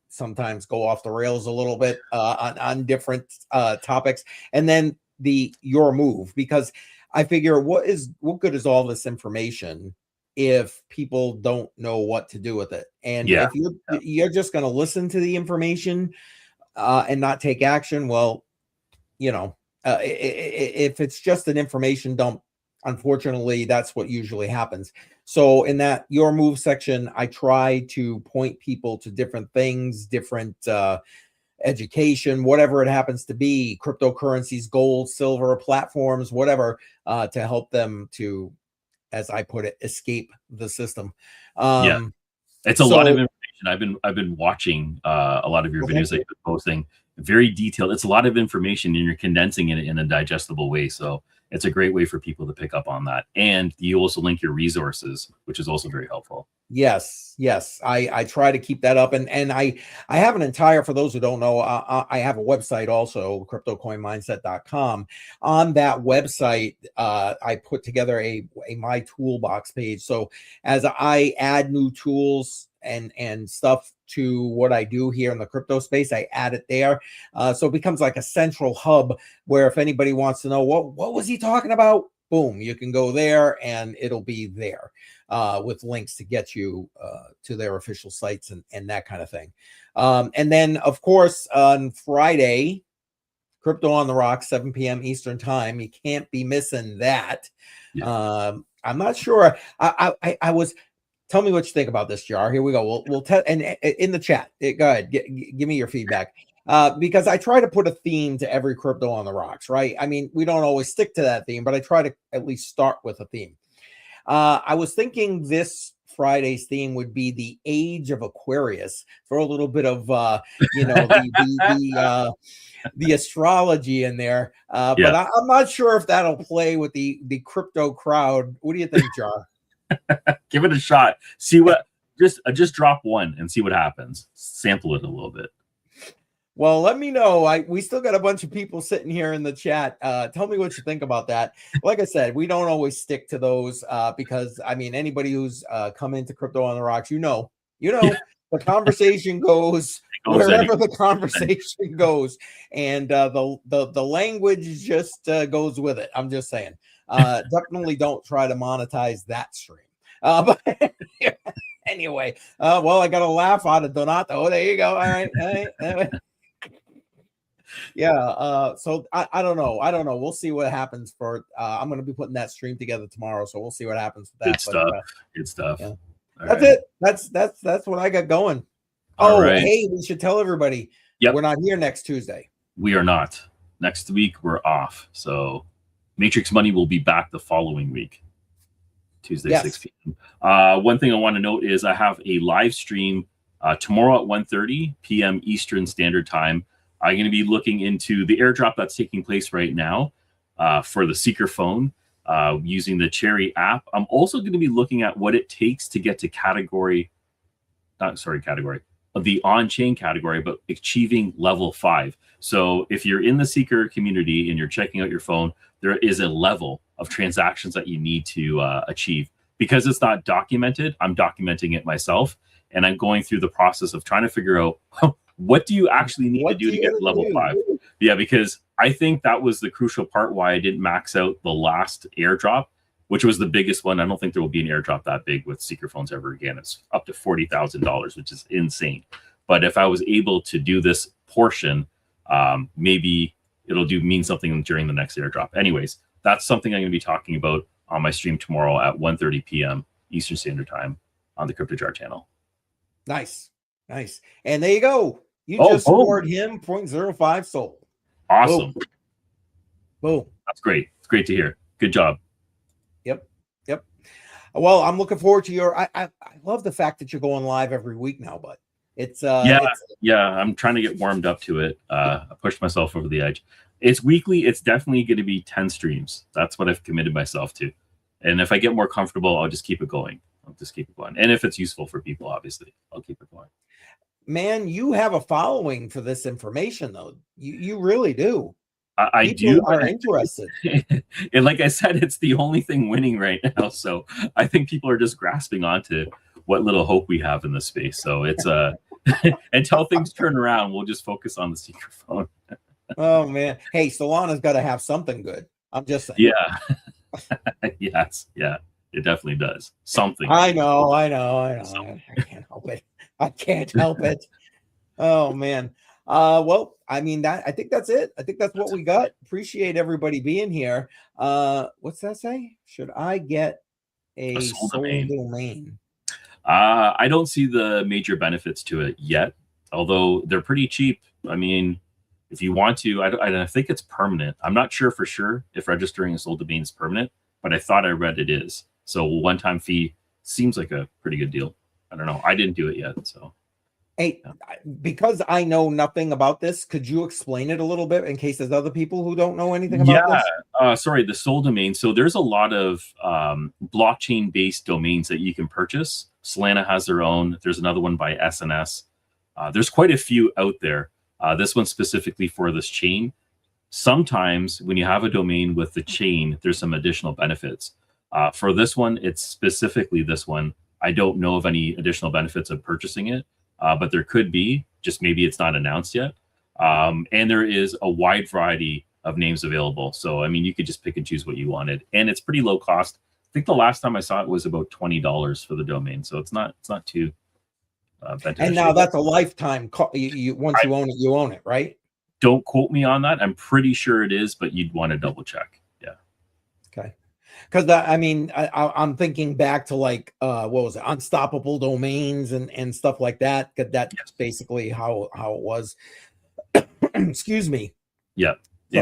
sometimes go off the rails a little bit on different topics. And then your move, because I figure what good is all this information if people don't know what to do with it? And if you're just going to listen to the information and not take action, well, if it's just an information dump, unfortunately, that's what usually happens. So in that your move section, I try to point people to different things, different education, whatever it happens to be, cryptocurrencies, gold, silver, platforms, whatever, to help them to, as I put it, escape the system. It's a lot of information. I've been watching a lot of your videos that you've been posting. Very detailed. It's a lot of information, and you're condensing it in a digestible way. So it's a great way for people to pick up on that. And you also link your resources, which is also very helpful. Yes. I try to keep that up. And I have an entire, for those who don't know, I have a website also, cryptocoinmindset.com. On that website, I put together a my toolbox page. So as I add new tools and stuff to what I do here in the crypto space. I add it there, so it becomes like a central hub where if anybody wants to know what was he talking about, boom, you can go there and it'll be there with links to get you to their official sites and that kind of thing. And then, of course, on Friday, Crypto on the Rocks, 7 p.m. Eastern time. You can't be missing that. Yeah. I'm not sure. I was. Tell me what you think about this, Jar. Here we go. We'll tell and in the chat. Go ahead. Give me your feedback. Because I try to put a theme to every Crypto on the Rocks, right? I mean, we don't always stick to that theme, but I try to at least start with a theme. I was thinking this Friday's theme would be the age of Aquarius. Throw a little bit of the astrology in there, but I'm not sure if that'll play with the crypto crowd. What do you think, Jar? Give it a shot. See what just drop one and see what happens. Sample it a little bit. Well, let me know. We still got a bunch of people sitting here in the chat. Tell me what you think about that. Like I said, we don't always stick to those because I mean, anybody who's come into Crypto on the Rocks, you know, the conversation goes wherever the conversation goes, and the language just goes with it. I'm just saying. Definitely don't try to monetize that stream. But anyway, well, I got a laugh out of Donato. There you go. All right. Yeah. So I don't know. We'll see what happens for. I'm going to be putting that stream together tomorrow, so we'll see what happens with that. Good stuff. Yeah. That's it. That's what I got going. Hey, we should tell everybody. We're not here next Tuesday. We are not. Next week we're off. So Matrix Money will be back the following week, Tuesday, 6 p.m. One thing I want to note is I have a live stream tomorrow at 1:30 p.m. Eastern Standard Time. I'm going to be looking into the airdrop that's taking place right now for the Seeker phone using the Cherry app. I'm also going to be looking at what it takes to get to the on-chain category, but achieving level 5. So if you're in the Seeker community and you're checking out your phone, there is a level of transactions that you need to achieve. Because it's not documented, I'm documenting it myself, and I'm going through the process of trying to figure out what do you actually need to do to get level 5. Yeah, because I think that was the crucial part why I didn't max out the last airdrop, which was the biggest one. I don't think there will be an airdrop that big with Seeker phones ever again. It's up to $40,000, which is insane. But if I was able to do this portion, maybe it'll mean something during the next airdrop. Anyways, that's something I'm going to be talking about on my stream tomorrow at 1:30 p.m. Eastern Standard Time on the Crypto Jar channel. Nice. And there you go. You just scored him 0.05 sold. Awesome. Boom. That's great. It's great to hear. Good job. Yep. Well, I'm looking forward to your. I love the fact that you're going live every week now, but it's I'm trying to get warmed up to it. I pushed myself over the edge. It's weekly. It's definitely going to be 10 streams. That's what I've committed myself to. And if I get more comfortable, I'll just keep it going. And if it's useful for people, obviously, I'll keep it going. Man, you have a following for this information, though. You really do. I are interested. And like I said, it's the only thing winning right now. So I think people are just grasping onto what little hope we have in this space. So it's until things turn around, we'll just focus on the Seeker phone. Oh man. Hey, Solana's got to have something good. I'm just saying. Yeah. Yes. Yeah. It definitely does. Something. I know. I can't help it. Oh man. Well, I mean I think that's it. I think that's what we got. Appreciate everybody being here. What's that say? Should I get a sole domain? I don't see the major benefits to it yet, although they're pretty cheap. I mean, if you want to, I think it's permanent. I'm not sure for sure if registering a sole domain is permanent, but I thought I read it is. So one-time fee seems like a pretty good deal. I don't know. I didn't do it yet, so. Hey, because I know nothing about this, could you explain it a little bit in case there's other people who don't know anything about this? Sorry, the sole domain. So there's a lot of blockchain-based domains that you can purchase. Solana has their own. There's another one by SNS. There's quite a few out there. This one's specifically for this chain. Sometimes when you have a domain with the chain, there's some additional benefits. For this one, it's specifically this one. I don't know of any additional benefits of purchasing it, but there could be, just maybe it's not announced yet. And there is a wide variety of names available. So, I mean, you could just pick and choose what you wanted. And it's pretty low cost. I think the last time I saw it was about $20 for the domain. So it's not too and now that's a lifetime. Once you own it, you own it, right? Don't quote me on that. I'm pretty sure it is, but you'd want to double check. Yeah. Okay. Because I mean, I'm thinking back to like what was it, Unstoppable Domains and stuff like that. That's basically how it was. Excuse me. Yeah. So.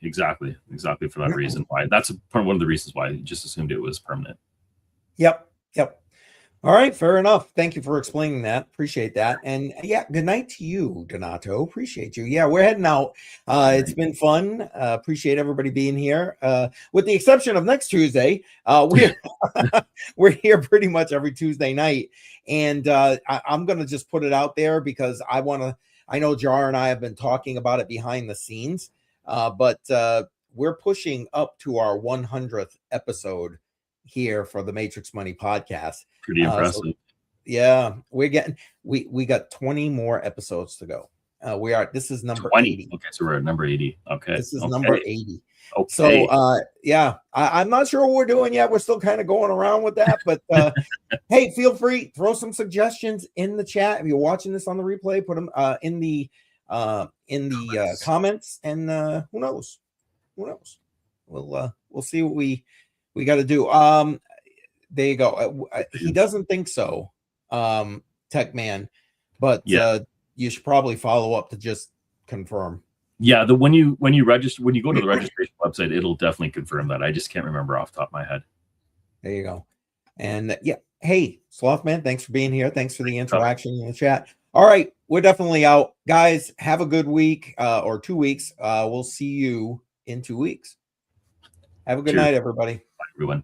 Exactly for that reason. Why that's one of the reasons why I just assumed it was permanent. Yep. All right, fair enough. Thank you for explaining that. Appreciate that. And yeah, good night to you, Donato. Appreciate you. Yeah, we're heading out. It's been fun. Appreciate everybody being here. With the exception of next Tuesday, we're here pretty much every Tuesday night. And I'm going to just put it out there because I know Jar and I have been talking about it behind the scenes, but we're pushing up to our 100th episode here for the Matrix Money podcast. Pretty impressive. So, yeah, we got 20 more episodes to go. This is number 80. Okay, so we're at number 80. Okay. This is number 80. Okay. So yeah, I'm not sure what we're doing yet. We're still kind of going around with that, but hey, feel free, throw some suggestions in the chat. If you're watching this on the replay, put them in the comments, and who knows? We'll see what we got to do. There you go. He doesn't think so, Tech Man, but you should probably follow up to just confirm. Yeah, when you go to the registration website, it'll definitely confirm that. I just can't remember off the top of my head. There you go. And yeah, hey, Slothman, thanks for being here. Thanks for the interaction in the chat. All right, we're definitely out, guys. Have a good week or 2 weeks. We'll see you in 2 weeks. Have a good night, everybody. Bye, everyone.